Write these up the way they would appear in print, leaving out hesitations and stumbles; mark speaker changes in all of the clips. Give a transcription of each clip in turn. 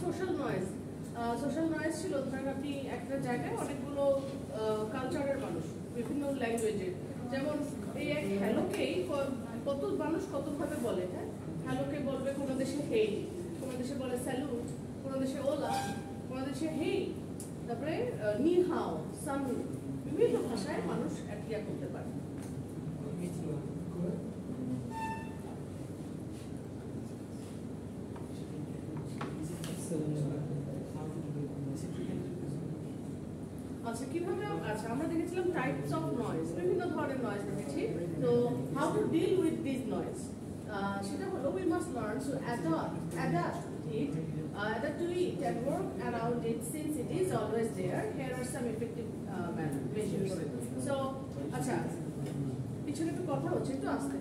Speaker 1: Social noise. Social noise ছিল ধরেন আপনি একটা জায়গায় অনেকগুলো কালচারের মানুষ, বিভিন্ন ল্যাঙ্গুয়েজের, যেমন এই এক হ্যালোকেই কত মানুষ কতভাবে বলে। হ্যাঁ, হ্যালোকে বলবে কোনো দেশে হেই, কোনো দেশে বলে স্যালুট, কোনো দেশে ওলা, কোনো দেশে হেই, তারপরে নি হাও, সান, বিভিন্ন ভাষায় মানুষ একই করতে পারে। আচ্ছা কিভাবে, আচ্ছা আমরা দেখেছিলাম টাইপস অফ নয়েজ, বিভিন্ন ধরনের নয়েজ দেখেছি। তো how to deal with this noise, সেটা হলো we must learn to adapt to it and work around it since it is always there. Here are some effective measures. So আচ্ছা পিছনে একটু কথা হচ্ছে, একটু আসতে।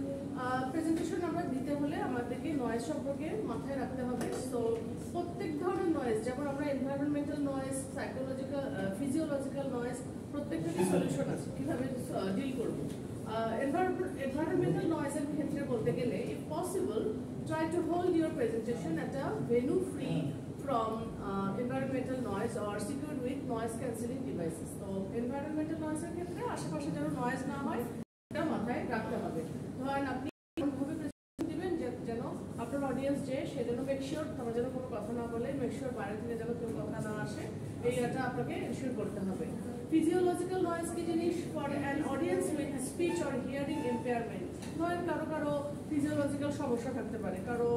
Speaker 1: প্রেজেন্টেশন আমরা দিতে হলে আমাদেরকে নয়েজ সম্পর্কে মাথায় রাখতে হবে। তো প্রত্যেক ধরনের নয়েজ, যেমন আমরা environmental noise, psychological, physiological noise, প্রত্যেকটারই সলিউশন আছে কিভাবে ডিল করবো। এনভায়রনমেন্টাল নয়েজের ক্ষেত্রে বলতে গেলে, if possible, try to hold your presentation at a venue free from environmental noise or secured with noise cancelling devices. তো environmental noise এর ক্ষেত্রে আশেপাশে যেন নয়েজ না হয় এটা মাথায় রাখতে হবে। ধরেন আপনি এমনভাবে প্রেজেন্টেশন দিবেন যেন আপনার অডিয়েন্স যে সে যেন মেক শিওর তারা যেন কোনো কথা না বলে, মেক শিওর বাইরে থেকে যেন কেউ কথা না আসে, এইটা আপনাকে এনশিওর করতে হবে। ফিজিওলজিক্যাল নয়েজ কি জিনিস? For an audience with speech or hearing impairment. ধরেন কারো ফিজিওলজিক্যাল সমস্যা থাকতে পারে, কারো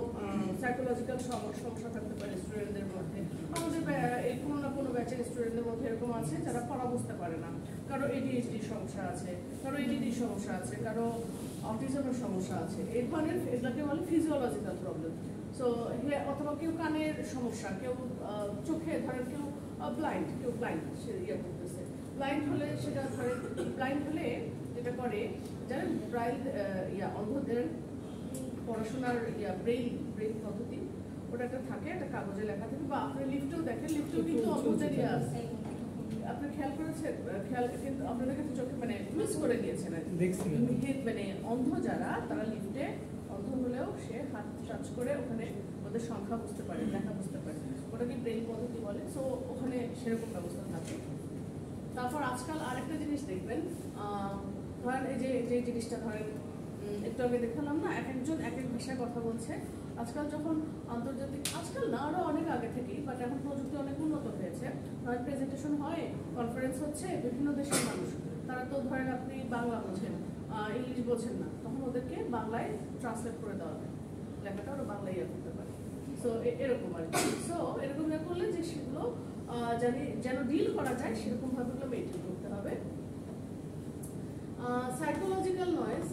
Speaker 1: সাইকোলজিক্যাল সমস্যা থাকতে পারে স্টুডেন্টদের মধ্যে। আমাদের এই কোনো না কোনো ব্যাচের স্টুডেন্টদের মধ্যে এরকম আছে যারা পড়া বুঝতে পারে না, কারো ADHD সমস্যা আছে, কারো ADD সমস্যা আছে, কারো অটিজমের সমস্যা আছে। এই ধরনের এগুলোকে বলে ফিজিওলজিক্যাল প্রবলেম। সো অথবা কেউ কানের সমস্যা, কেউ চোখে, ধরেন কেউ ব্লাইন্ড সে করতেছে। ব্লাইন্ড হলে সেটা ধরেন, ব্লাইন্ড হলে যেটা করে যারা অন্ধদের পড়াশোনার ব্রেইন পদ্ধতি, ওটা একটা থাকে, একটা কাগজে লেখা থাকে, বা আপনি লিফটেও দেখেন, লিফটেও কিন্তু অন্ধদের আছে। আপনি খেয়াল করেছেন? কিন্তু আপনাদের কাছে চোখে মানে মিস করে দিয়েছেন আর মানে অন্ধ যারা, তারা লিফটে অন্ধ হলেও সে হাত টাচ করে ওখানে ওদের সংখ্যা বুঝতে পারে, লেখা বুঝতে পারে, ওটাকে ব্রেইন পদ্ধতি বলে। সো ওখানে সেরকম ব্যবস্থা থাকে। তারপর আজকাল আরেকটা জিনিস দেখবেন, ধরেন এই যে জিনিসটা ধরেন একটু আগে দেখালাম না, এক একজন এক এক ভাষায় কথা বলছে। আজকাল যখন আন্তর্জাতিক, আজকাল না আরও অনেক আগে থেকেই, বাট এখন প্রযুক্তি অনেক উন্নত হয়েছে, প্রেজেন্টেশন হয়, কনফারেন্স হচ্ছে, বিভিন্ন দেশের মানুষ, তারা তো ধরেন আপনি বাংলা বোঝেন, ইংলিশ বোঝেন না, তখন ওদেরকে বাংলায় ট্রান্সলেট করে দেওয়া হয়, লেখাটা ওরা বাংলায় করতে পারে। সো এরকম আর কি। সো এরকম করলে যে সেগুলো যেন ডিল করা যায় সেরকমভাবে ওগুলো মেনটেন করতে হবে। Psychological noise,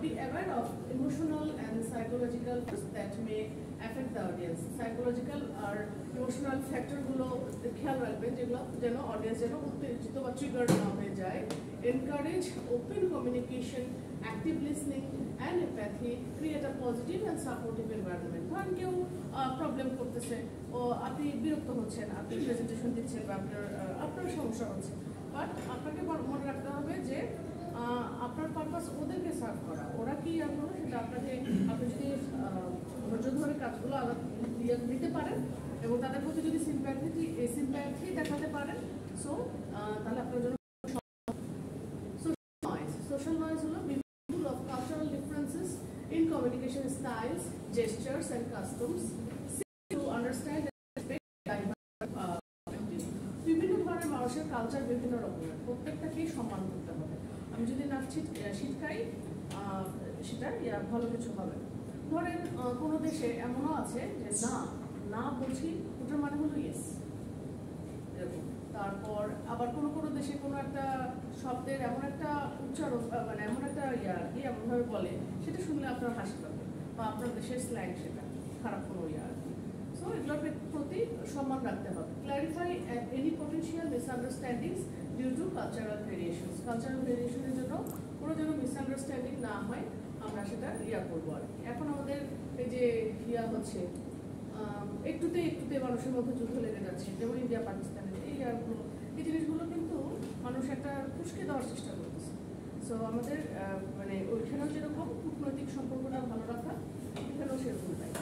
Speaker 1: be aware of emotional and psychological that may affect the audience. Psychological or emotional factor গুলো খেয়াল রাখবেন, যেগুলো যেন অডিয়েন্স যেন উত্তেজিত বা ট্রিগার না হয়ে যায়। Encourage open communication, active listening and empathy, create a positive and supportive environment. ধরেন কেউ প্রবলেম করতেছে, ও আপনি বিরক্ত হচ্ছেন, আপনি প্রেজেন্টেশন দিচ্ছেন বা আপনার সমস্যা হচ্ছে, বাট আপনাকে মনে রাখতে হবে যে আপনার পারপাস ওদেরকে সার্ভ করা, ওরা কি আগ্রহ সেটা আপনাকে, আপনি যদি ধৈর্য ধরে কাজগুলো দিতে পারেন এবং তাদের প্রতি যদি সিম্প্যাথি দেখাতে পারেন, সো তাহলে আপনার জন্য। সোশ্যাল নয়েজ হলো বিভিন্ন of cultural differences in communication styles, gestures and customs to understand and respect বিভিন্ন ধরনের মানুষের কালচার বিভিন্ন রকমের, প্রত্যেকটাকেই সম্মান করতে হবে। আমি যদি নাচ শিখাই সেটা ভালো কিছু হবে। ধরেন কোনো দেশে এমনও আছে যে না বুঝি ওটার মানে হলো ইয়েস, এরকম। তারপর আবার কোনো দেশে কোনো একটা শব্দের এমন একটা উচ্চারণ মানে এমন একটা এমনভাবে বলে সেটা শুনলে আপনার হাসি পাবে, বা আপনার দেশের স্ল্যাং সেটা খারাপ কোনো আর কি। সো এগুলোর প্রতি সম্মান রাখতে হবে। Clarify any potential misunderstandings due to cultural variations. Cultural ভেরিয়েশনের জন্য কোনো যেন মিসআন্ডারস্ট্যান্ডিং না হয়, আমরা সেটা করবো আর কি। এখন আমাদের এই যে হচ্ছে একটুতে মানুষের মধ্যে যুদ্ধ লেগে যাচ্ছে, যেমন ইন্ডিয়া পাকিস্তানের এই জিনিসগুলো কিন্তু মানুষ একটা উস্কে দেওয়ার চেষ্টা করতেছে। সো আমাদের মানে ওইখানেও যেরকম কূটনৈতিক সম্পর্কটা ভালো রাখা, এখানেও সেরকম তাই।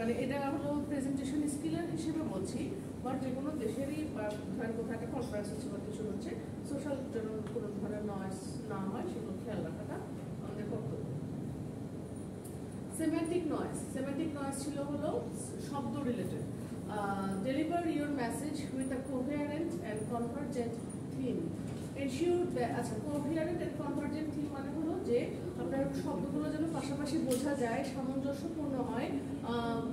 Speaker 1: মানে এটা হলো প্রেজেন্টেশন স্কিলের হিসেবে বলছি, বাট যে কোনো দেশেরই ধরেন কোথাও একটা কনফারেন্স হচ্ছে বা কিছু হচ্ছে, সোশ্যাল যেন কোনো ধরনের নয়েজ না হয় সেগুলো খেয়াল রাখাটা আমাদের কর্তব্য। সেমেন্টিক নয়েজ ছিল হলো শব্দ related. Deliver your message with a coherent and convergent theme. Ensure আচ্ছা, কোহেরেন্ট অ্যান্ড কনভার্জেন্ট থিম মানে হলো যে আপনার শব্দগুলো যেন পাশাপাশি বোঝা যায়, সামঞ্জস্যপূর্ণ হয়,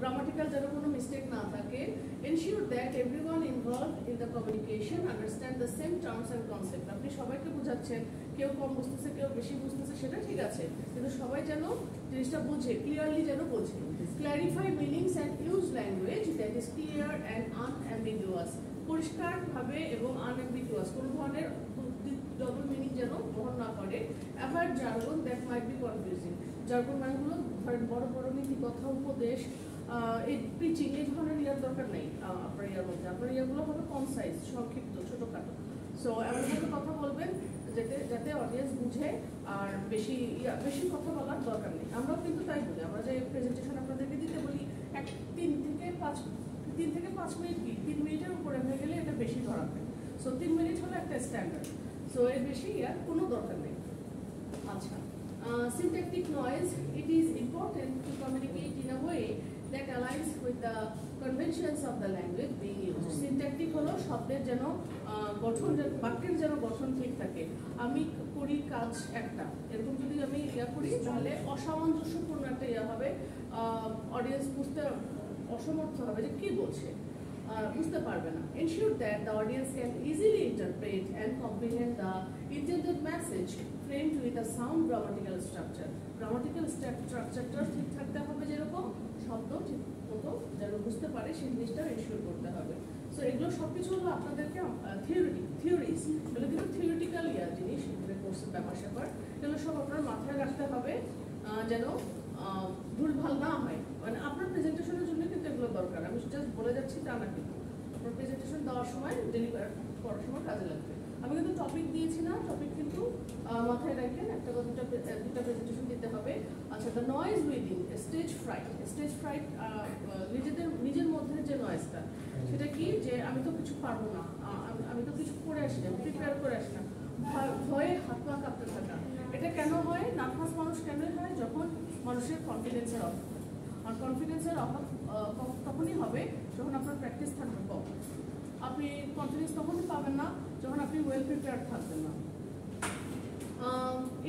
Speaker 1: গ্রামাটিক্যাল যেন কোনো মিস্টেক না থাকে। Ensure that everyone involved in the communication understand the same terms and concept. আপনি সবাইকে বোঝাচ্ছেন, কেউ কম বুঝতেছে কেউ বেশি বুঝতেছে, সেটা ঠিক আছে, কিন্তু সবাই যেন জিনিসটা বোঝে, ক্লিয়ারলি যেন বোঝে। Clarify meanings and use language that is clear and unambiguous. পরিষ্কারভাবে এবং আনঅ্যাম্বিগুয়াস, কোনো ধরনের ডবল মিনিং যেন বহন না করে। Avoid jargon that might be confusing. Jargon মানেগুলো ধরেন বড় বড় নীতি কথা, উপদেশ, এই প্রিচিং, এই ধরনের ইয়ার দরকার নেই আপনার ইয়ার মধ্যে। আপনার ইয়াগুলো হবে কনসাইজ, সংক্ষিপ্ত, ছোটোখাটো। সো এমনভাবে কথা বলবেন যাতে অডিয়েন্স বুঝে, আর বেশি কথা বলার দরকার নেই। আমরাও কিন্তু তাই বলি, আমরা যে প্রেজেন্টেশন আপনাদেরকে দিতে বলি 3 থেকে 5 মিনিট, কি 3 মিনিটের উপরে হয়ে গেলে এটা বেশি ধরা হয়। সো 3 মিনিট হলো একটা স্ট্যান্ডার্ড। সো এর বেশি ইয়ার কোনো দরকার নেই। আচ্ছা, syntactic noise, it is important to communicate in a way that aligns with the conventions of the language being used. Syntactic হলো শব্দের যেন গঠন, বাক্যের যেন গঠন ঠিক থাকে। আমি করি কাজ একটা, এরকম যদি আমি করি তাহলে অসামঞ্জস্যপূর্ণ একটা হবে, অডিয়েন্স বুঝতে অসমর্থ হবে যে কি বলছে, বুঝতে পারবে না। Ensure that the audience can easily interpret and comprehend the intended message framed with a sound grammatical structure. Grammatical structureটা ঠিক থাকতে হবে, যেরকম শব্দ ঠিক মতো যেন বুঝতে পারে সেই জিনিসটা এনশিওর করতে হবে। সো এগুলো সবকিছু হলো আপনাদেরকে থিওরিজ, এগুলো কিন্তু থিওরিটিক্যাল জিনিস, এখানে কোর্সের ব্যাপার স্যাপার, এগুলো সব আপনার মাথায় রাখতে হবে যেন ভুলভাল না হয়। মানে আপনার প্রেজেন্টেশনের জন্য কিন্তু এগুলো দরকার, আমি জাস্ট বলে যাচ্ছি তা না, কিন্তু আপনার প্রেজেন্টেশন দেওয়ার সময়, ডেলিভার করার সময় কাজে লাগবে। আমি কিন্তু টপিক দিয়েছি না, টপিক কিন্তু মাথায় রাখেন, একটা বা দুটা প্রেজেন্টেশন দিতে হবে। আচ্ছা, the noise within stage fruit, নিজের মধ্যে যে নয়েজটা, সেটা কি, যে আমি তো কিছু পারবো না, আমি তো কিছু করে আসি না, প্রিপেয়ার করে আসি না, ভয়ে হাত পা কাঁপতে থাকা। এটা কেন হয়? নার্ভাস মানুষ কেন হয়? যখন মানুষের কনফিডেন্সের অভাব। আর কনফিডেন্সের অভাব তখনই হবে যখন আপনার প্র্যাকটিস থাকবে কম। আপনি কনফিডেন্স তখনই পাবেন না যখন আপনি ওয়েল প্রিপেয়ার্ড থাকবেন না।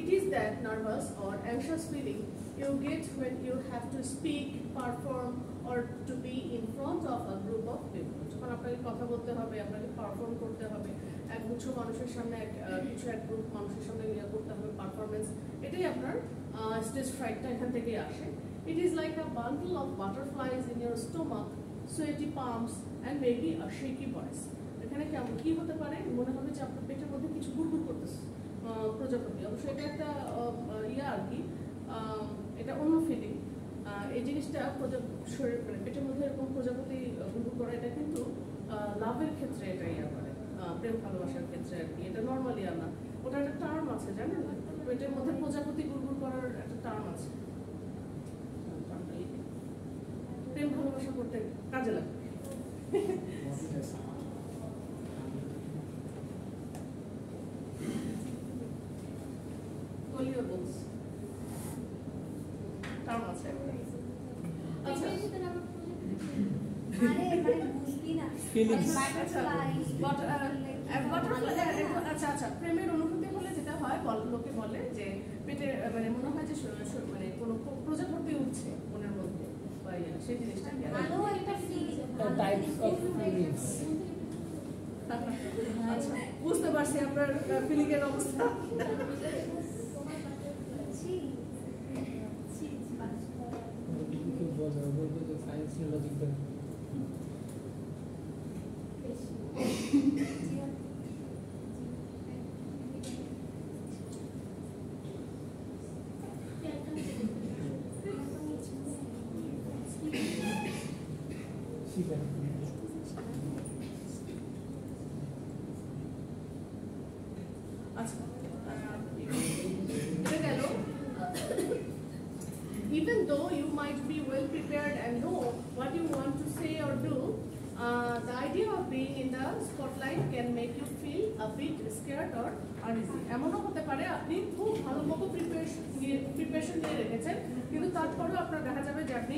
Speaker 1: It is that nervous or anxious feeling you get when you have to speak, perform or to be in front of a group of people. যখন আপনাকে কথা বলতে হবে, আপনাকে পারফর্ম করতে হবে, একগুচ্ছ মানুষের সামনে, এক গ্রুপ মানুষের সামনে করতে হবে পারফরমেন্স, এটাই আপনার স্টেজ ফ্রাইটটা এখান থেকেই আসে। It is like a bundle of butterflies in your stomach, sweaty palms and maybe a shaky voice. এখানে কি হতে পারে? মনে হবে যে আপনার পেটের মধ্যে কিছু গুড়গুড় করতেছে, প্রজাপতি। অবশ্যই এটা একটা আর কি, এটা অন্য ফিলিং। এই জিনিসটা শরীর, মানে পেটের মধ্যে এরকম প্রজাপতি গুড়গুড় করা, এটা কিন্তু লাভের ক্ষেত্রে এটা করে, প্রেম ভালোবাসার ক্ষেত্রে আর কি, এটা নর্মালি না। ওটা একটা টার্ম আছে, জানেন, পেটের মধ্যে প্রজাপতি গুড়গুড় করার একটা টার্ম আছে, প্রেম ভালোবাসা করতে কাজে লাগে। আচ্ছা, প্রেমের অনুভূতি হলে যেটা হয়, লোকে বলে যে পেটে, মানে মনে হয় যে মানে কোনো প্রজাপতি উঠছে মনের মধ্যে, সেই জিনিসটা। আচ্ছা, বুঝতে পারছি আপনার ফিলিং এর অবস্থা। Even though you might be well prepared and know what you want to say or do, the idea of being in the spotlight can make you feel a bit scared or uneasy. এমনও হতে পারে আপনি খুব ভালো মতো preparation নিয়ে রেখেছেন, কিন্তু তারপরেও আপনার দেখা যাবে যে আপনি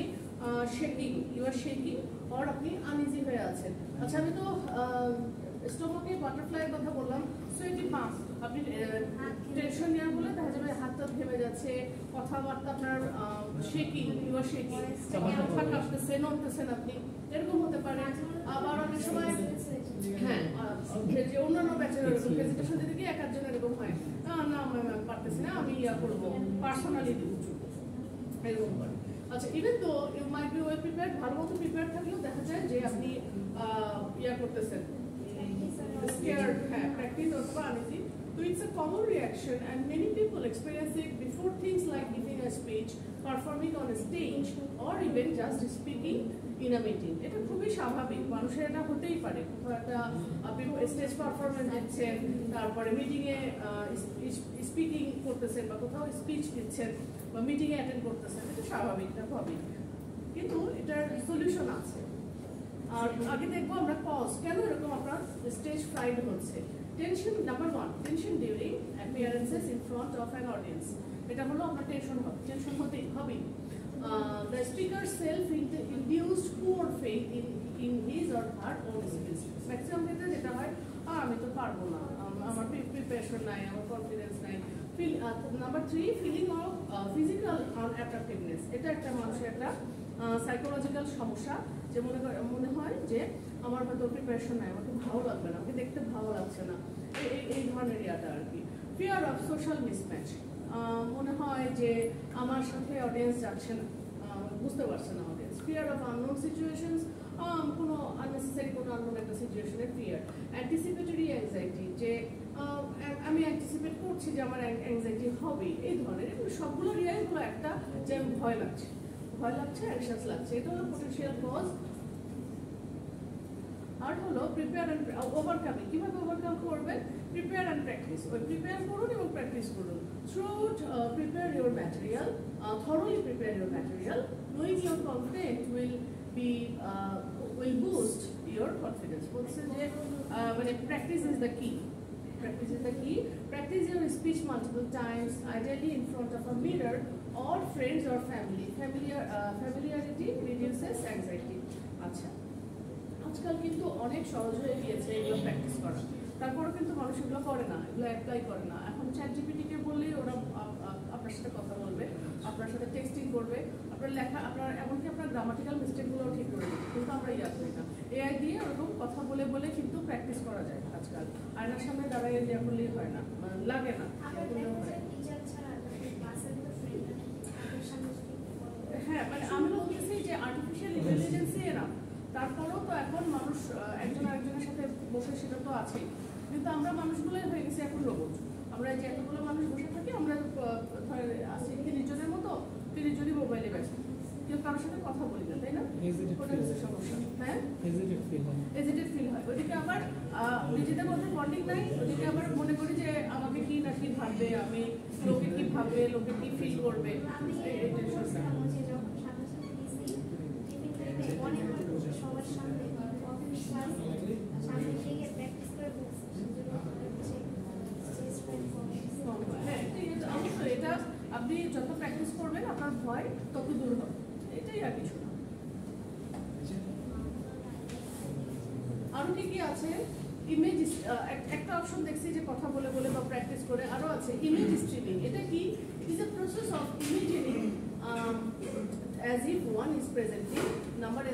Speaker 1: shaking, you are shaking, or আপনি আনইজি হয়ে আছেন। আচ্ছা, আমি তো স্টোমাকে বাটারফ্লাইয়ের কথা বললাম, সোয়েটি পাম্প, আপনি টেনশন নেওয়ার বলে দেখা যাবে হাতটা ঘেমে যাচ্ছে, কথাবার্তা আপনার শেকিং, ইউ আর শেকিং, কথা কাঁপতেছে, নড়তেছেন আপনি, এরকম হতে পারে। আবার অনেক সময় হ্যাঁ, যে অন্যান্য ব্যাচের এরকম প্রেজেন্টেশন দিতে গিয়ে এক একজন এরকম হয়, না ম্যাম পারতেছি না, আমি ইয়া করবো, পার্সোনালি দিব, এরকম করে। আচ্ছা, ইভেন তো you might be well prepared, ভালো মতো প্রিপেয়ার থাকলেও দেখা যায় যে আপনি ইয়া করতেছেন, scared, practice অথবা uneasy. So it's a common reaction and many people experience it before things like giving a speech, performing on a stage, or even just speaking in a meeting. এটা খুবই স্বাভাবিক, মানুষের এটা হতেই পারে। একটা আপনি স্টেজ পারফরমেন্স দিচ্ছেন, তারপরে মিটিং এ স্পিকিং করতেছেন, বা কোথাও স্পিচ দিচ্ছেন, বা মিটিং এ অ্যাটেন্ড করতেছেন, এটা স্বাভাবিক, এটা হবে। কিন্তু এটার সলিউশন আছে। আর আগে দেখবো আমরা কজ, কেন এরকম আপনার স্টেজ ফ্রাইড হচ্ছে। Tension, number 1, tension during appearances in front of an audience. এটা হলো আপনার টেনশন হতেই হবে। The speaker self-induced poor faith in his or her own skills. Maximum ক্ষেত্রে যেটা হয়, আমি তো পারবো না, আমার প্রিপারেশন নাই, আমার কনফিডেন্স নাই। Number 3, feeling of physical unattractiveness. এটা একটা মানুষের একটা সাইকোলজিক্যাল সমস্যা, যে মনে হয় যে আমার হয়তো প্রিপারেশন নাই, আমাকে ভালো লাগবে না, আমাকে দেখতে ভালো লাগছে না, এই ধরনের ইয়াটা আর কি। ফিয়ার অফ সোশ্যাল মিসম্যাচ, মনে হয় যে আমার সাথে অডিয়েন্স যাচ্ছে না, বুঝতে পারছে না audience. Fear of unknown situations, কোনো আননেসেসারি কোনো আননোন একটা সিচুয়েশনের ফিয়ার। অ্যান্টিসিপেটরি অ্যাংজাইটি, যে আমি অ্যান্টিসিপেট করছি যে আমার অ্যাংজাইটি হবে, এই ধরনের। এগুলো সবগুলো রিয়াই হলো একটা, যে ভয় লাগছে, অ্যাংশাস লাগছে, এটা হলো পোটেনশিয়াল কজ। আর হলো প্রিপেয়ার অ্যান্ড ওভারকামিং। কিভাবে ওভারকাম করবেন? Prepare and practice. ওই প্রিপেয়ার করুন এবং প্র্যাকটিস করুন। Throughout prepare your material, thoroughly prepare your material, knowing your confident will boost your confidence. বলছে যে মানে practice is the key. Practice your speech multiple times, ideally in front of a mirror or friends or family. Familiarity reduces anxiety. আচ্ছা, আজকাল কিন্তু অনেক সহজ হয়ে গিয়েছে এগুলো প্র্যাকটিস করা, তারপরেও কিন্তু মানুষ এগুলো করে না, এগুলো অ্যাপ্লাই করে না। এখন চ্যাটজিপিটিকে বললেই ওরা আপনার সাথে কথা বলবে, আপনার সাথে টেক্সটিং করবে, আপনার লেখা, আপনার এমনকি আপনার গ্রামাটিক্যাল মিস্টেকগুলোও ঠিক করে দেবে, কিন্তু আমরা ইয়া করি না। এআই দিয়ে ওরকম কথা বলে কিন্তু প্র্যাকটিস করা যায় আজকাল। আয়নার সামনে দাঁড়াইয়ে দেওয়া করলেই হয় না, লাগে না। হ্যাঁ, মানে আমি বলতেছি যে আর্টিফিশিয়াল ইন্টেলিজেন্সই এরা, তারপরেও তো এখন মানুষ একজন আরেকজনের সাথে বসে, সেটা তো আছেই, কিন্তু আমরা মানুষগুলোই হয়ে গেছি এখন রোবট। আমরা যে এতগুলো মানুষ বসে থাকি, আমরা আছি 30 জনের মতো, 30 জনই মোবাইলে ব্যস্ত, কেউ কারোর সাথে কথা বলি না, তাই না? ওটা হচ্ছে সমস্যা। হ্যাঁ, হেজিটেড ফিল হয়। ওদিকে আবার নিজেদের মধ্যে বন্ডিং নাই, ওদিকে আবার মনে করি যে আমাকে কি না কি ভাববে, আমি লোকে কি ভাববে, লোকে কি ফিল করবে, এই টেনশনটা। হ্যাঁ, অবশ্যই এটা আপনি যত প্র্যাকটিস করবেন আপনার ভয় তত দূর হবে, এটাই আর কিছু না। আরো কি আছে? ইমেজ, একটা অপশন দেখছি যে কথা বলে বা প্র্যাকটিস করে। আরো আছে ইমেজ স্ট্রিমিং। এটা কি? It is a process of imagining as if one is presenting. Number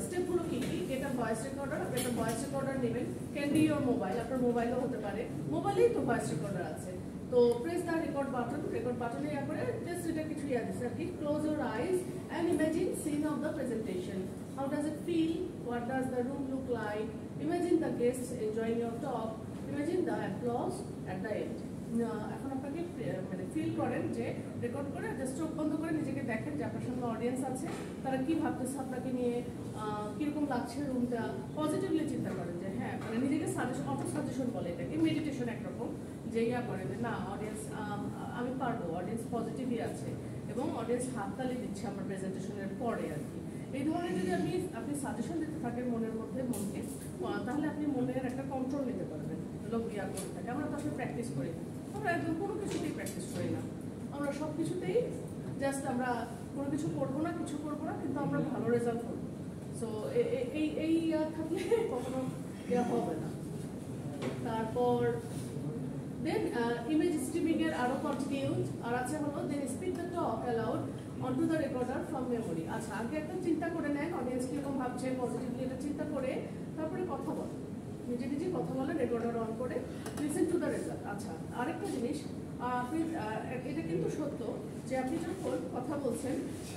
Speaker 1: step হলো কি? এটা ভয়েস রেকর্ডার, আপনি একটা ভয়েস রেকর্ডার নেবেন, ক্যান বি ইয়োর মোবাইল, আপনার মোবাইলও হতে পারে, মোবাইলেই তো ভয়েস রেকর্ডার আছে। তো প্রেস দ্য রেকর্ড বাটনে ইয়া করে জাস্ট এটা কিছু ইয়া দিচ্ছে আর কি। Close your eyes and imagine scene of the presentation. How does it feel? What does the room look like? Imagine the guests enjoying your talk. Imagine the applause at the end. এখন আপনাকে মানে feel করেন যে record করে just চোখ বন্ধ করে নিজেকে দেখেন যে আপনার সঙ্গে অডিয়েন্স আছে, তারা কি ভাবতেছে আপনাকে নিয়ে, কিরকম লাগছে রুমটা। পজিটিভলি চিন্তা করেন যে হ্যাঁ, মানে নিজেকে সাজেশন, অটো সাজেশন বলে এটাকে, মেডিটেশন একরকম, যে ইয়া করেন যে না অডিয়েন্স আমি পারবো, অডিয়েন্স পজিটিভই আছে, এবং অডিয়েন্স হাততালি দিচ্ছে আমার প্রেজেন্টেশনের পরে আর কি। এই ধরনের যদি আপনি সাজেশন দিতে থাকেন মনের মধ্যে মনকে, তাহলে আপনি মনের একটা কন্ট্রোল নিতে পারবেন। লোক ইয়া করে থাকে, আমরা তো আসলে প্র্যাকটিস করি না, আমরা একদম কোনো কিছুতেই প্র্যাকটিস করি না, আমরা সব কিছুতেই জাস্ট আমরা কোনো কিছু করবো না, কিছু করবো না, কিন্তু আমরা ভালো রেজাল্ট করবো। সো এই থাকলে কখনো ইয়া হবে না। তারপর দেন ইমেজ স্ট্রিমিং এর আরো কন্টিনিউড আর আছে হলো then speak the talk aloud onto the recorder from memory। আচ্ছা, আগে একটা চিন্তা করে নেন অডিয়েন্স কিরকম ভাবছে, পজিটিভলি এটা চিন্তা করে তারপরে কথা বলেন, নিজে নিজে কথা বলেন, রেকর্ডার অন করে, লিসেন টু দ্য রেজাল্ট। আচ্ছা, আরেকটা জিনিস, আপনি এটা কিন্তু সত্য যে আপনি যখন কথা বলছেন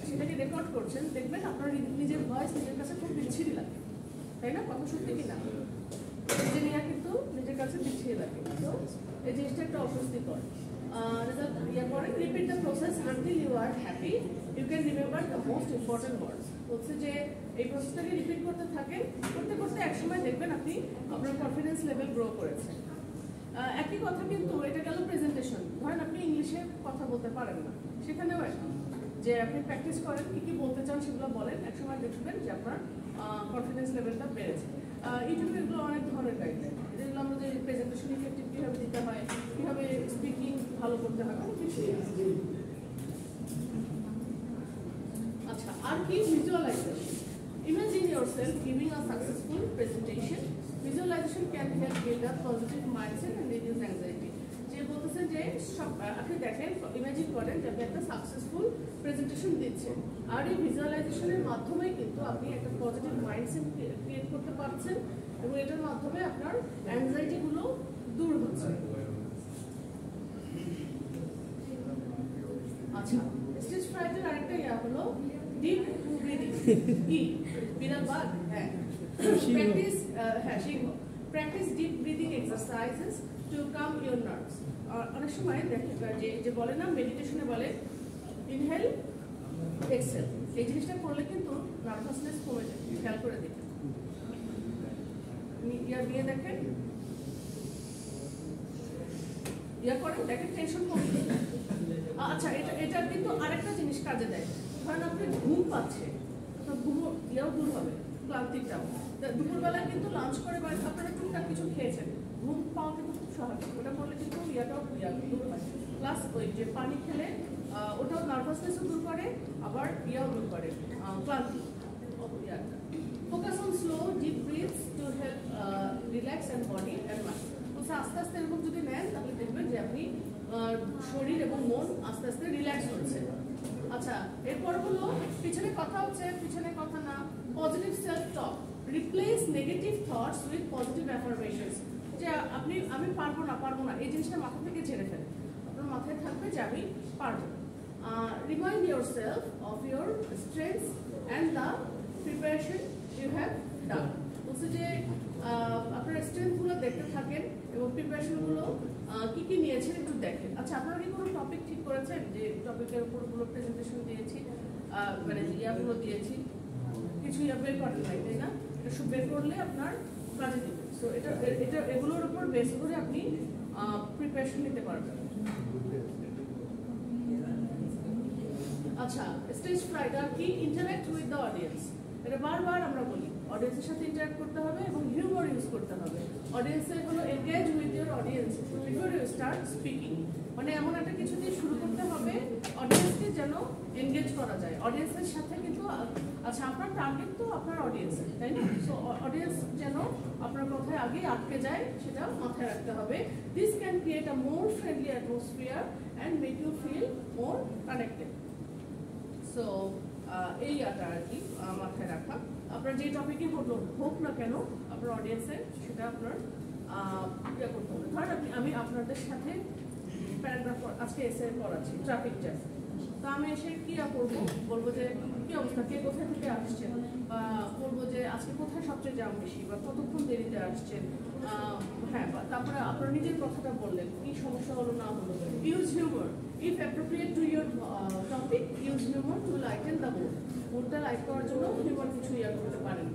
Speaker 1: সেটাকে রেকর্ড করছেন, দেখবেন আপনার নিজের ভয়েস নিজের কাছে খুব বিচ্ছিরি লাগে, তাই না? কথা সত্যি কিনা? নিজে নিয়ে কিন্তু নিজের কাছে বিচ্ছিরি লাগে, তো এই জিনিসটা একটা অস্বস্তিকর। Repeat the process until you are happy. You can remember the most important words. বলছে যে এই প্রসেসটাকে রিপিট করতে থাকেন, করতে করতে একসময় দেখবেন আপনি আপনার কনফিডেন্স লেভেল গ্রো করেছে। একই কথা কিন্তু এটা গেল প্রেজেন্টেশন। ধরেন আপনি ইংলিশে কথা বলতে পারেন না, সেখানেও একই যে আপনি প্র্যাকটিস করেন, কি কি বলতে চান সেগুলো বলেন, একসময় দেখবেন যে আপনার কনফিডেন্স লেভেলটা বেড়েছে। ইউটিউবে এগুলো অনেক ধরনের গাইডলাইন, যেগুলো আমরা যে প্রেজেন্টেশন ইফেক্টিভ কীভাবে দিতে হয়, কীভাবে স্পিকিং ভালো করতে হয়, অনেক কিছুই আছে। আচ্ছা, আর কি? Visualisation. Imagine yourself giving a successful presentation. Visualization can help build a positive mindset and reduce anxiety. যে বলতেছে যে আপনি দেখেন, ইমাজিন করেন যে আপনি একটা সাকসেসফুল প্রেজেন্টেশন দিচ্ছেন, আর এই ভিজুয়ালাইজেশনের মাধ্যমে কিন্তু আপনি একটা পজিটিভ মাইন্ডসেট ক্রিয়েট করতে পারছেন এবং এটার মাধ্যমে আপনার অ্যাংজাইটিগুলো দূর হচ্ছে। আচ্ছা, স্টেজ ফ্রাইটের আরেকটা ইয়া হলো ডিপ ব্রিদিং। কি বিড়াল বাগ? হ্যাঁ, practice deep breathing exercises to calm your nerves. অনেক সময় যে বলে না, মেডিটেশনে বলে ইনহেল এক্সেল, এই জিনিসটা করলে কিন্তু নার্ভাসনেস কমে যায়, খেয়াল করে দেখেন, ইয়া দিয়ে দেখেন, ইয়া করেন, দেখেন টেনশন কমে যায়। আচ্ছা, এটা কিন্তু আরেকটা জিনিস কাজে দেয়। ধরেন আপনি ঘুম পাচ্ছে, আপনার ঘুম ইয়াও দূর হবে, ক্লান্তিটাও। দুপুরবেলায় কিন্তু লাঞ্চ করে বা আপনারা টুকটাক কিছু খেয়েছেন, ঘুম পাওয়া কিন্তু খুব স্বাভাবিক, ওটা করলে কিন্তু ইয়াটাও দূর হয়। প্লাস ওই যে পানি খেলে ওটাও নার্ভাসনেসও দূর করে, আবার ইয়াও দূর করে, ক্লান্তি। Focus on slow deep breaths to help relax and body and mind. বলছে আস্তে আস্তে এরকম যদি নেন তাহলে দেখবেন যে আপনি শরীর এবং মন আস্তে আস্তে রিল্যাক্স হচ্ছে। আচ্ছা, এরপর হলো পিছনে কথা হচ্ছে, পিছনে কথা না, positive self talk. Replace negative thoughts with positive affirmations. যে আমি পারবো না এই জিনিসটা মাথা থেকে ঝেড়ে ফেলে, আপনার মাথায় থাকবে যে আমি পারবো। Remind your self of your strengths and the preparation you have done. বলছে যে আপনার স্ট্রেংথগুলো দেখতে থাকেন এবং প্রিপারেশনগুলো কি কি নিয়েছেন একটু দেখেন। আচ্ছা, আপনারা কি কোনো টপিক ঠিক করেছেন যে টপিকের উপরগুলো প্রেজেন্টেশন দিয়েছি, মানে ইয়াগুলো দিয়েছি, কিছু ইয়া বের করেন নাই, তাই না? এটা সব বের করলে আপনার কাজে দেবে। সো এটা এগুলোর উপর বেস করে আপনি প্রিপারেশন নিতে পারবেন। আচ্ছা, স্টেজ ফ্রাইট আর কি? Interact with the audience. এটা বারবার আমরা বলি, অডিয়েন্সের সাথে ইন্টারঅ্যাক্ট করতে হবে এবং হিউমার ইউজ করতে হবে। অডিয়েন্সের হলো engage with your audience before you start speaking. মানে এমন একটা কিছু দিয়ে শুরু করতে হবে অডিয়েন্সকে যেন এনগেজ করা যায় অডিয়েন্সের সাথে। কিন্তু আচ্ছা, আপনার টার্গেট তো আপনার অডিয়েন্স, তাই না? সো অডিয়েন্স যেন আপনার কথায় আগে আটকে যায় সেটা মাথায় রাখতে হবে। This can create a more friendly atmosphere and make you feel more connected. So এই আর কি মাথায় রাখা, আপনার যে টপিকই হোক না কেন আপনার অডিয়েন্সের সেটা আপনার ইয়ে করতে হবে। ধরেন আমি আপনাদের সাথে প্যারাগ্রাফ আজকে এসে পড়াচ্ছি, ট্রাফিক জ্যাম, তো আমি এসে কি করবো, বলবো যে কি অবস্থা, কে কোথায় থেকে আসছেন, বা বলবো যে আজকে কোথায় সবচেয়ে জ্যাম বেশি বা কতক্ষণ দেরিতে আসছেন, হ্যাঁ, তারপরে আপনার নিজের কথাটা বললেন, কি সমস্যা হলো না হলো। Use humour if appropriate to your topic, use humour to lighten the mood. মুডটা লাইট করার জন্য হিউমার কিছু ইয়া করতে পারেন।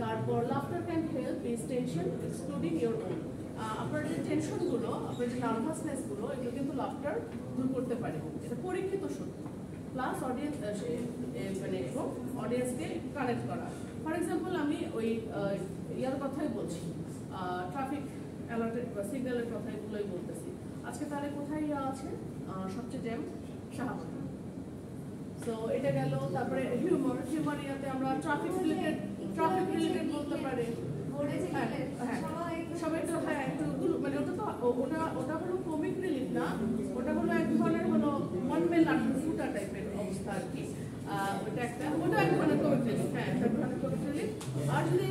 Speaker 1: তারপর laughter can help ease tension excluding your own. আপনার যে টেনশনগুলো, আপনার যে নার্ভাসনেসগুলো, এগুলো কিন্তু লাফটার দূর করতে পারে, এটা পরীক্ষিত সত্য। প্লাস অডিয়েন্স মানে এবং অডিয়েন্সকে কানেক্ট করা। ফর এক্সাম্পল আমি ওই ইয়ার কথাই বলছি, ট্রাফিক অ্যালার্টের বা সিগন্যালের কথাগুলোই বলতেছি। আজকে তাহলে কোথায় ইয়া আছে সবচেয়ে জ্যাম? শাহবাগ। সো এটা গেল। তারপরে হিউমার ইয়াতে আমরা ট্রাফিক রিলেটেড বলতে পারি। সবাই তো হ্যাঁ একটু মানে ওটা হলো কমিক রিলিফ না, ওটা হলো এক ধরনের হলো ওয়ান ম্যান ফুটা টাইপের অবস্থা আর কি। ওটা এক ধরনের কমিক রিলিফ, হ্যাঁ একটা ধরনের কমিক রিলিফ। আর যদি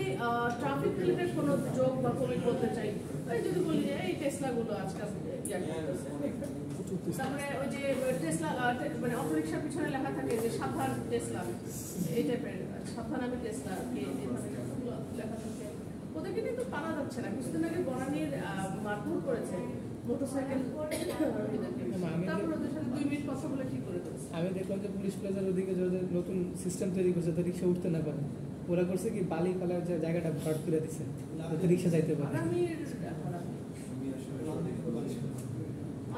Speaker 1: ট্রাফিক রিলেটেড কোনো জোক বা কমিক বলতে চাই, ওই যদি বলি যে এই টেসলাগুলো আজকাল ইয়া করতেছে, তারপরে ওই যে টেসলা মানে অটোরিকশার পিছনে লেখা থাকে যে সাবধান টেসলা, এই টাইপের সাবধান আমি টেসলা লেখা থাকে। ওদেরকে কিন্তু পারা যাচ্ছে না। কিছুদিন আগে বনানীর মারধর করেছে মোটরসাইকেল, তারপর ওদের সাথে 2 মিনিট কথা বলে ঠিক করে দিয়েছে।
Speaker 2: আমি দেখলাম যে পুলিশ প্লাজার ওদিকে যাদের নতুন সিস্টেম তৈরি করছে তো রিক্সা উঠতে না পারে, ওরা করছে কি বালি ফেলার যে জায়গাটা ভরাট করে দিচ্ছে যাতে রিক্সা যাইতে পারে।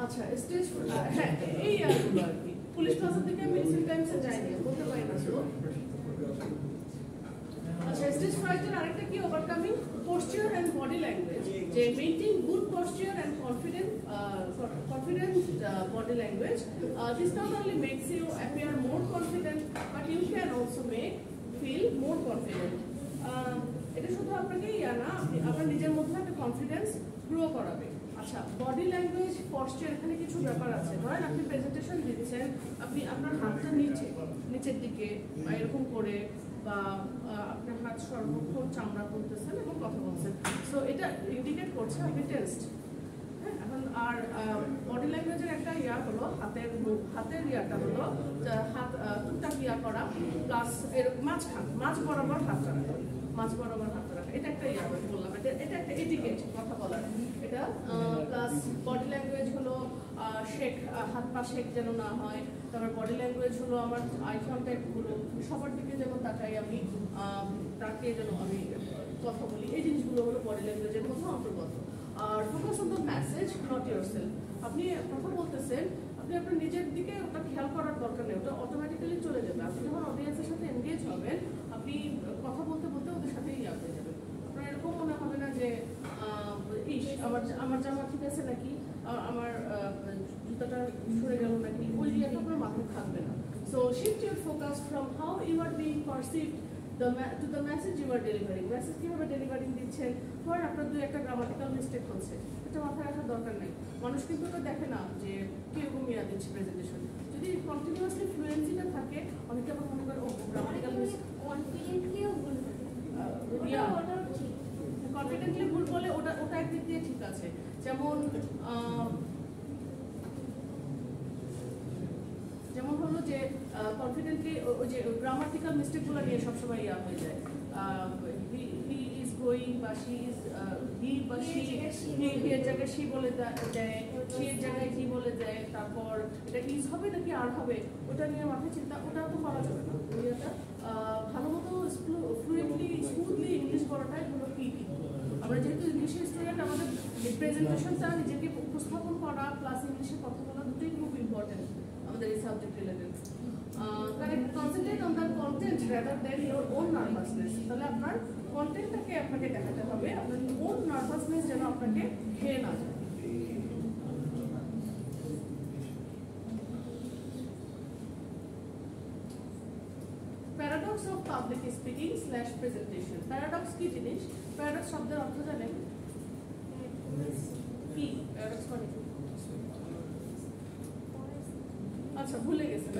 Speaker 1: আচ্ছা স্টেজ হ্যাঁ এই আর কি পুলিশ প্লাজার থেকে আমি রিসেন্ট টাইমসে যাইনি, বলতে পারি না তো। আচ্ছা স্টেজ ফ্রাইটের আরেকটা কি overcoming posture and body language, যে maintain good posture and confident body language. This not only makes you appear more confident, but you can also feel more confident. এটা শুধু আপনাকে ইয়া না, আপনার নিজের মধ্যে একটা কনফিডেন্স গ্রো করাবে। আচ্ছা বডি ল্যাঙ্গুয়েজ পশ্চার, এখানে কিছু ব্যাপার আছে। ধরেন আপনি প্রেজেন্টেশন দিচ্ছেন, আপনি আপনার হাতটা নিচের দিকে বা এরকম করে, বা আপনার হাত সর্বক্ষণ চামড়া করতেছেন এবং কথা বলছেন, সো এটা ইন্ডিকেট করছে আপনি টেন্সড। হ্যাঁ এখন আর বডি ল্যাঙ্গুয়েজের একটা ইয়া হলো হাতের ইয়াটা হলো হাত টুকটাক ইয়া করা, প্লাস এর মাঝ বরাবর হাতটা রাখা, এটা একটা ইয়া বললাম, এটা একটা এটিকেট কথা বলার এটা। প্লাস বডি ল্যাঙ্গুয়েজ হলো শেক, হাত পা শেক যেন না হয়। তারপর বডি ল্যাঙ্গুয়েজ হলো আমার আই কন্ট্যাক্ট গুলো সবার দিকে যেন তাকাই আমি, তাকে যেন আমি কথা বলি, এই জিনিসগুলো হলো বডি ল্যাঙ্গুয়েজের মধ্যে অন্তর্গত। আর focus on the message not yourself. আপনি কথা বলতেছেন, আপনি আপনার নিজের দিকে ওটা খেয়াল করার দরকার নেই, ওটা অটোমেটিক্যালি চলে যাবে। আপনি যখন অডিয়েন্সের সাথে এনগেজ হবেন, আপনি কথা বলতে বলতে ওদের সাথেই ইয়া হয়ে যাবেন। আপনার এরকম মনে হবে না যে আমার জামা ঠিক আছে নাকি, আমার জুতাটা সরে গেল নাকি, ওই ইয়েটা আপনার মাথায় থাকবে না। So shift your focus from how you are being perceived to the message you are delivering. Message কিভাবে ডেলিভারিং দিচ্ছেন, ধরেন আপনার 2-1টা গ্রামাটিক্যাল মিস্টেক হচ্ছে, এটা মাথায় রাখার দরকার নেই। মানুষ কিন্তু ওটা দেখে না যে কিরকম ইয়া দিচ্ছে প্রেজেন্টেশন। যদি কন্টিনিউয়াসলি ফ্লুয়েন্সিটা থাকে, অনেকে আবার মনে করে ও গ্রামাটিক্যাল মিস্টেক, কনফিডেন্টলিও ভুল কনফিডেন্টলি ভুল বলে ওটা একদিক দিয়ে ঠিক আছে। যেমন হলো যে কনফিডেন্টলি ওই যে গ্রামাটিক্যাল মিস্টেকগুলো নিয়ে সবসময় ইয়া হয়ে যায়। হি ইজ গোয়িং বা শি ইজ হি বা শি, হি এর জায়গায় শি বলে দেয়, শি এর জায়গায় হি বলে দেয়। তারপর এটা ইজ হবে নাকি আর হবে, ওটা নিয়ে মাথায় চিন্তা, ওটা তো করা যাবে না। ওইটা ভালো মতো ফ্লুয়েন্টলি স্মুথলি ইংলিশ বলাটাই হলো কি। আমরা যেহেতু ইংলিশের স্টুডেন্ট, আমাদের প্রেজেন্টেশনটা নিজেকে উপস্থাপন করা প্লাস ইংলিশে কথা বলা দুটোই খুব ইম্পর্টেন্ট আমাদের এই subject related. Concentrate on the content rather than your own nervousness. তাহলে আপনার কন্টেন্টটাকে আপনাকে দেখাতে হবে, আপনার ওন নার্ভাসনেস যেন আপনাকে খেয়ে না যায়। Paradox of public speaking slash presentation. Paradox কি জিনিস? প্যারাডক্স শব্দের অর্থ জানেন কি? প্যারাডক্স মানে কি? আচ্ছা ভুলে গেছেন।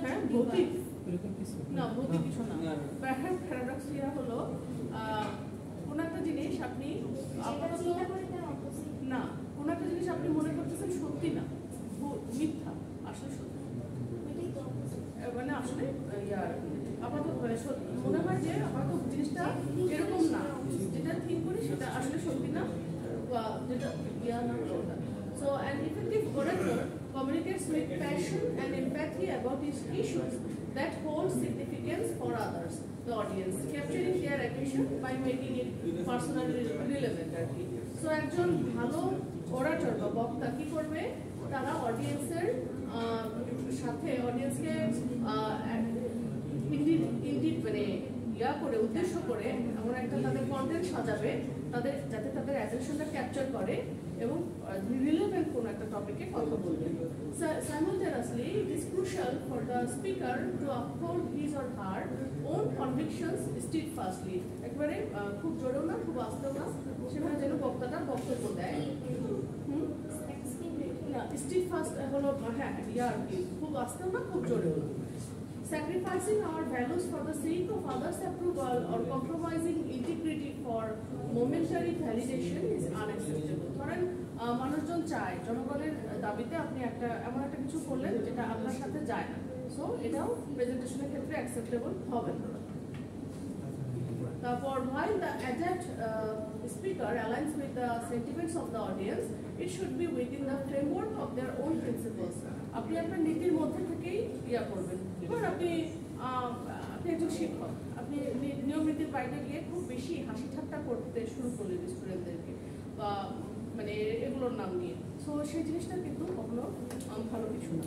Speaker 1: হ্যাঁ ভৌতিক না, ভৌতিক কিছু না। প্যারাডক্স হলো কোন একটা জিনিস আপনি না, কোন একটা জিনিস আপনি মনে করতেছেন সত্যি না, মিথ্যা, আসলে সত্যি। মানে আসলে আপাতত মানে মনে হয় যে হয়তো জিনিসটা এরকম না, যেটা ঠিক করি সেটা আসলে সত্যি না, যেটা ইয়া না ওটা। So an effective orator communicates with passion and empathy about his issues that hold significance for others, the audience, capturing their attention by making it personally relevant. So একজন ভালো orator বা বক্তা কি করবে, তারা অডিয়েন্সের সাথে অডিয়েন্সকে মানে ইয়া করে উদ্দেশ্য করে এমন একটা তাদের কন্টেন্ট সাজাবে তাদের যাতে তাদের অ্যাটেনশনটা ক্যাপচার করে এবং রিলেভেন্ট কোনো একটা টপিকে কথা বলবে। Simultaneously, it is crucial for the speaker to uphold his or her own convictions steadfastly. একবারে খুব জোরেও না খুব আস্তেও না সেখানে যেন বক্তাটা বক্তব্য দেয়। Steadfast হলো হ্যাঁ ইয়ার কি খুব আস্তেও না খুব জোরেও না। Sacrificing our values for the sake of others' approval or compromising integrity for momentary validation is unacceptable. ধরেন মানুষজন চায় জনগণের দাবিতে আপনি এমন একটা কিছু করলেন যেটা আপনার সাথে যায় না, সো এটাও প্রেজেন্টেশনের ক্ষেত্রে অ্যাকসেপ্টেবল হবে না। তারপর while the adjunct speaker aligns with the sentiments of the audience, it should be within the framework of their own principles. আপনি আপনার নীতির মধ্যে থেকেই ইয়া করবেন। ধরুন আপনি একজন শিক্ষক, আপনি নিয়ম নীতির বাইরে গিয়ে খুব বেশি হাসি ঠাট্টা করতে শুরু করলেন স্টুডেন্টদেরকে বা মানে এগুলোর নাম নিয়ে, সো সেই জিনিসটা কিন্তু কখনো ভালো কিছু না,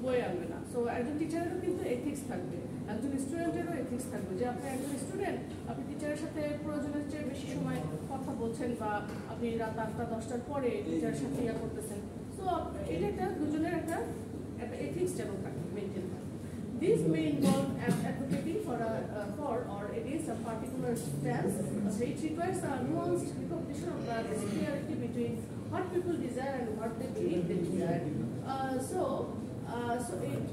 Speaker 1: বয়ে আনবে না। সো একজন টিচারেরও কিন্তু এথিক্স থাকবে, একজন স্টুডেন্টেরও এথিক্স থাকবে যে আপনি একজন স্টুডেন্ট আপনি টিচারের সাথে প্রয়োজনের চেয়ে বেশি সময় কথা বলছেন বা আপনি রাত 8টা 10টার পরে টিচারের সাথে ইয়া করতেছেন, সো এটা একটা দুজনের একটা এথিক্স যেন থাকে মেনটেন থাকে। These may involve advocating for or against a particular stance. It requires a nuanced recognition of the disparity between what people desire and what they believe they desire. So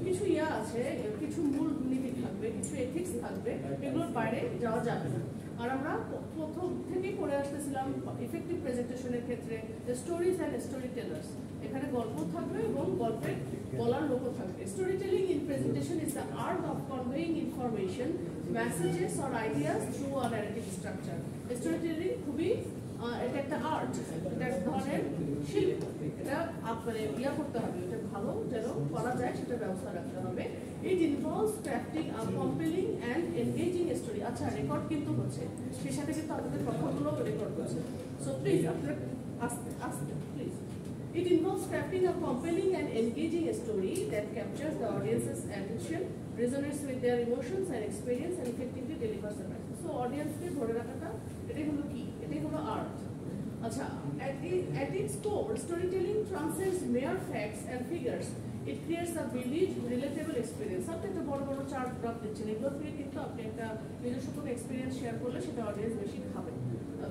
Speaker 1: কিছু ইয়া আছে, কিছু মূল নীতি থাকবে, কিছু এথিক্স থাকবে, এগুলোর বাইরে যাওয়া যাবে না। আর আমরা প্রথম থেকেই পড়ে আসতেছিলাম ইফেক্টিভ প্রেজেন্টেশনের ক্ষেত্রে স্টোরিজ অ্যান্ড স্টোরি টেলার্স, এখানে গল্প থাকবে এবং গল্পের বলার লোকও থাকবে। Story telling in presentation is the art of conveying information, messages or ideas through a narrative structure. Story telling খুবই এটা একটা আর্ট, এটা এক ধরনের শিল্প, এটা মানে ইয়া করতে হবে, এটা ভালো যেন করা যায় সেটা ব্যবস্থা রাখতে হবে। ইট involves crafting a compelling and engaging story. আচ্ছা রেকর্ড কিন্তু হচ্ছে, সেই সাথে কিন্তু আপনাদের কথাগুলো রেকর্ড হচ্ছে, সো প্লিজ আপনারা আস্তে আস্তে please. It involves crafting a compelling and engaging story that captures the audience's attention, resonates with their emotions and experience, and effectively delivers the message. So, audience ke dhore rakhata, etai holo ki, etai holo art. Acha, at its core, storytelling transcends mere facts and figures. It creates a vivid, relatable experience. Apni ekta boro boro chart graph dicchen, eglo theke kintu apni ekta নিজস্ব কোনো experience share করলে সেটা audience বেশি খাবে,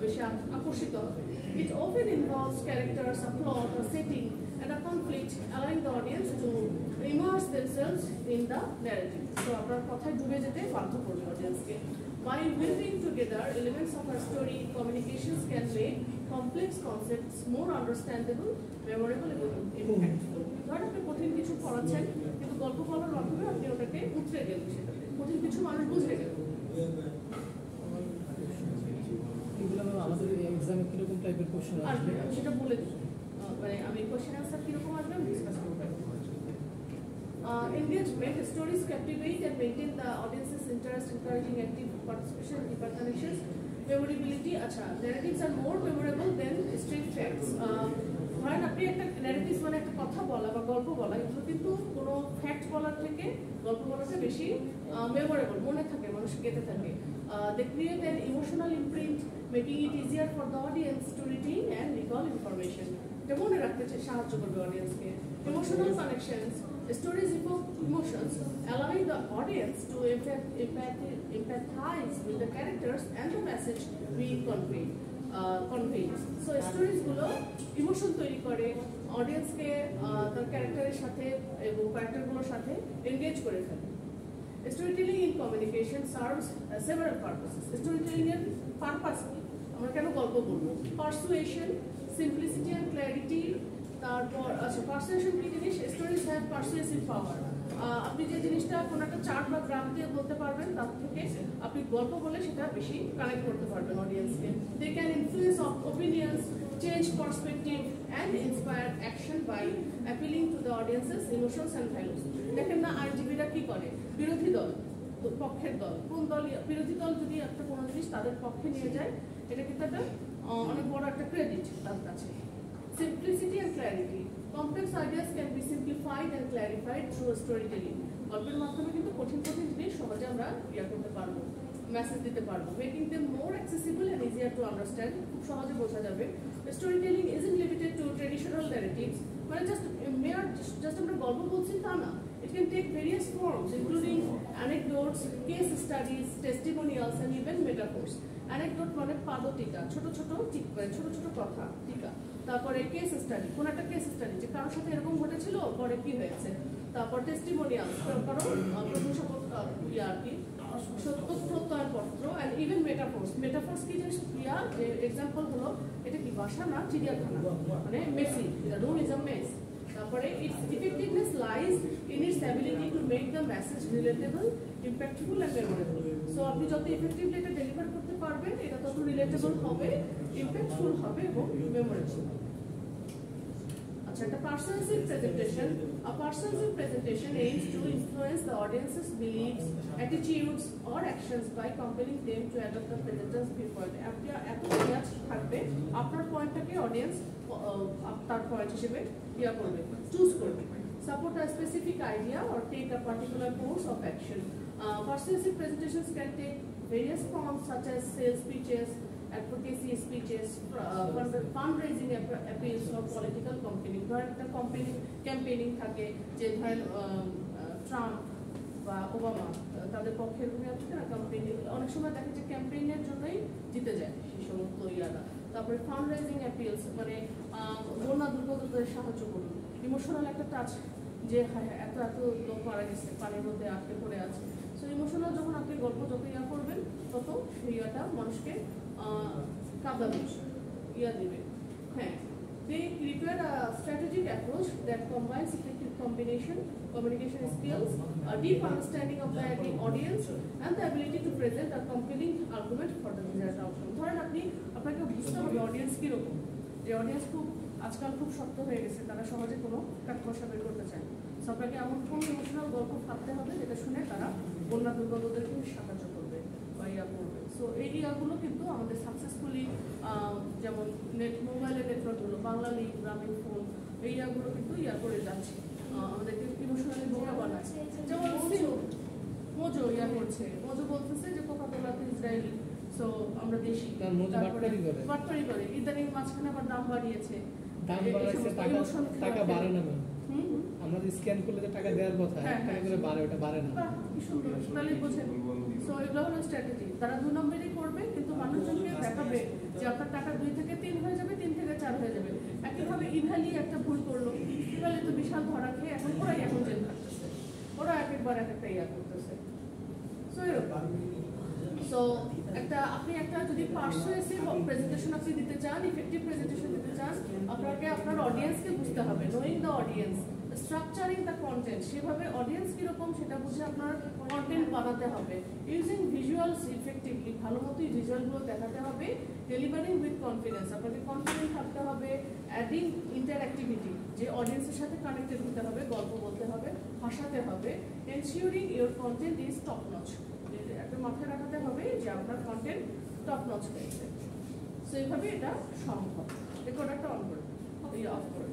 Speaker 1: বেশি আকর্ষিত হবে। It often involves characters, a plot, a setting, and a conflict, allowing the audience to immerse themselves in the narrative. So, আপনার কথায় ডুবে যেতে বাধ্য করবে অডিয়েন্সকে। By weaving together elements of a story, communications can make complex concepts more understandable, memorable, and impactful. ধরেন আপনি কঠিন কিছু পড়াচ্ছেন, কিন্তু গল্প বলার মাধ্যমে আপনি ওটাকে উতরে গেলেন, সেটাতে কঠিন কিছু মানুষ বুঝে গেল।
Speaker 2: আমাদের এক্সামে কিরকম টাইপের কোশ্চেন আসবে
Speaker 1: আমি সেটা বলে দিই, মানে আমি কোশ্চেন আনসার কিরকম আসবে আমি ডিসকাস করব। Engagement, stories captivate and maintain the audience's interest, encouraging active participation, deeper connections, memorability. আচ্ছা, narratives are more memorable than straight facts. ধরেন আপনি একটা ন্যারেটিভ মানে একটা কথা বলা বা গল্প বলা, এগুলো কিন্তু কোনো ফ্যাক্ট বলার থেকে গল্প বলাটা বেশি মেমোরেবল, মনে থাকে, মানুষ গেঁথে থাকে। They create an emotional imprint, making it easier for the audience to retain and recall information. এটা মনে রাখতে সাহায্য করবে অডিয়েন্সকে। Emotional connections, stories evoke emotions, allowing the audience to empathize with the characters and the message we convey. So stories গুলো emotion তৈরি করে, অডিয়েন্সকে তার ক্যারেক্টারের সাথে এবং ক্যারেক্টারগুলোর সাথে এনগেজ করে ফেলে। Storytelling in communication serves several purposes. Storytelling এর পারপাস কি? আমরা কেন গল্প বলবো? Persuasion, simplicity and clarity. তারপর আচ্ছা, পারসুয়েশন কি জিনিস? Stories have persuasive power. আপনি যে জিনিসটা কোনো একটা চার্ট বা গ্রাফ দিয়ে বলতে পারবেন, তার থেকে আপনি গল্প বলে সেটা বেশি কানেক্ট করতে পারবেন অডিয়েন্সকে। They can influence opinions, change perspective, and inspire action by appealing to the audience's emotions and values. দেখেন না আইনজীবীরা কি করে? বিরোধী দল, পক্ষের দল, কোন দল, বিরোধী দল যদি একটা কোনো জিনিস তাদের পক্ষে নিয়ে যায়, এটা কিন্তু একটা অনেক বড় একটা ক্রেডিট তার কাছে। Simplicity and clarity. Complex ideas can be simplified and clarified through storytelling. গল্পের মাধ্যমে কিন্তু কঠিন কঠিন জিনিস সহজে আমরা করতে পারবো, মেসেজ দিতে পারবো, making them more accessible and easier to understand. খুব সহজে বোঝা যাবে। Storytelling isn't limited to traditional narratives, মানে জাস্ট আমরা গল্প বলছি তা না। It can take various forms including anecdotes, case studies, testimonials and even metaphors. Anecdote মানে পাদটিকা, ছোট ছোট কথা টিকা। তারপরে কেস স্টাডি, কোন একটা কেস স্টাডি যে কারোর সাথে এরকম ঘটেছিল পরে কি হয়েছে। তারপর টেস্টিমোনিয়াল, কারণ প্রশংসাপত্র আর কি প্রত্যয়নপত্র, and even metaphors. Metaphors কি জিনিস যে এক্সাম্পল হলো এটা কি বাসা না চিড়িয়াখানা, মানে Messi, the room is a mess. তারপরে its effectiveness lies in its ability to make the message relatable, impactful and memorable. So আপনি যত ইফেক্টিভলি এটা ডেলিভার করতে পারবেন এটা তত রিলেটেবল হবে, ইম্প্যাক্টফুল হবে এবং মেমোরেবল। আচ্ছা, একটা পার্সোনালিক presentation. A persuasive presentation aims to influence the audience's beliefs, attitudes or actions by compelling them to adopt the presenter's viewpoint. এত ক্লিয়ার থাকবে আপনার পয়েন্টটাকে অডিয়েন্স তার পয়েন্ট হিসেবে করবে, চুজ করবে। Support a specific idea or take a particular course of action. Persuasive presentations can take various forms such as sales pitches, advocacy speeches, fundraising appeals or political campaigning. ধরেন একটা campaigning থাকে যে ধরেন Trump বা Obama তাদের পক্ষে আছে না ক্যাম্পেইনিং, অনেক সময় দেখা যায় ক্যাম্পেইনের জন্যই জিতে যায় সেই সমস্ত ইয়ারা। তারপরে ফান্ডরাইজিং অ্যাপিলস মানে বন্যা দুর্গতদের সাহায্য করুন। ইমোশনাল একটা টাচ যে এত লোক মারা গেছে পানির মধ্যে আটকে পড়ে আছে। সো ইমোশনাল যখন আপনি গল্প যত করবেন তত সেই ইয়াটা মানুষকে কাঁদাবে, দেবে। হ্যাঁ, they require a strategic approach that combines effective communication skills, a deep understanding of the audience and the ability to present a compelling argument for the desired outcome. ধরেন আপনাকে বুঝতে হবে অডিয়েন্স কিরকম, যে অডিয়েন্স আজকাল খুব শক্ত হয়ে গেছে, তারা সহজে কোনো কাঠখসা বের করতে চায়। আপনাকে এমন কোনো ইমোশনাল গল্প ভাবতে হবে যেটা শুনে তারা বন্যা দুর্গতদেরকে সাহায্য করবে বা করবে। সো এই ইয়াগুলো কিন্তু আমাদের সাকসেসফুলি যেমন মোবাইলের নেটওয়ার্কগুলো, বাংলা লিঙ্ক, গ্রামীণ ফোন, এই ইয়াগুলো কিন্তু করে যাচ্ছে, আমাদেরকে ইমোশনালি বোকা বানাচ্ছে। যেমন মোজো করছে, মোজো বলতেছে যে কোকা-কোলা তো ইসরায়েলি, সো আমরা দেশি, বাটপারি করে ইদানিং মাঝখানে আবার দাম বাড়িয়েছে,
Speaker 2: টাকা বাড়ে না। আমরা স্ক্যান করলে যে টাকা দেওয়ার কথা টাকা করে বাড়ে, ওটা বাড়ে না।
Speaker 1: কি সুন্দর, তাহলে বোঝেন। সো এগুলো হলো স্ট্র্যাটেজি, তারা 2 নম্বরই করবে কিন্তু মানুষজনকে দেখাবে যে আপনার টাকা 2 থেকে 3 হয়ে যাবে, 3 থেকে 4 হয়ে যাবে। একইভাবে ইভালি একটা ভুল করলো, ইভালি তো বিশাল ধরা খেয়ে এখন জেল থাকতেছে, ওরা একবার একটা করতেছে। সো এরকম। সো আপনি একটা যদি পার্সুয়েসিভ প্রেজেন্টেশন আপনি দিতে চান, ইফেক্টিভ প্রেজেন্টেশন দিতে চান, আপনাকে আপনার অডিয়েন্সকে বুঝতে হবে, knowing the audience, structuring the content, সেভাবে অডিয়েন্স কিরকম সেটা বুঝে আপনার কন্টেন্ট বানাতে হবে। ইউজিং ভিজুয়ালস ইফেক্টিভলি, ভালো মতোই ভিজুয়ালগুলো দেখাতে হবে। ডেলিভারিং উইথ কনফিডেন্স, আপনাকে কনফিডেন্ট থাকতে হবে। অ্যাডিং ইন্টারঅ্যাক্টিভিটি, যে অডিয়েন্সের সাথে কানেক্টেড হতে হবে, গল্প বলতে হবে, হাসাতে হবে। Ensuring your content is top notch, একটা মাথায় রাখাতে হবে যে আপনার কন্টেন্ট টপ নচ হয়েছে। সো এইভাবে এটা সম্ভব। রেকর্ডারটা অন করে, অফ করে।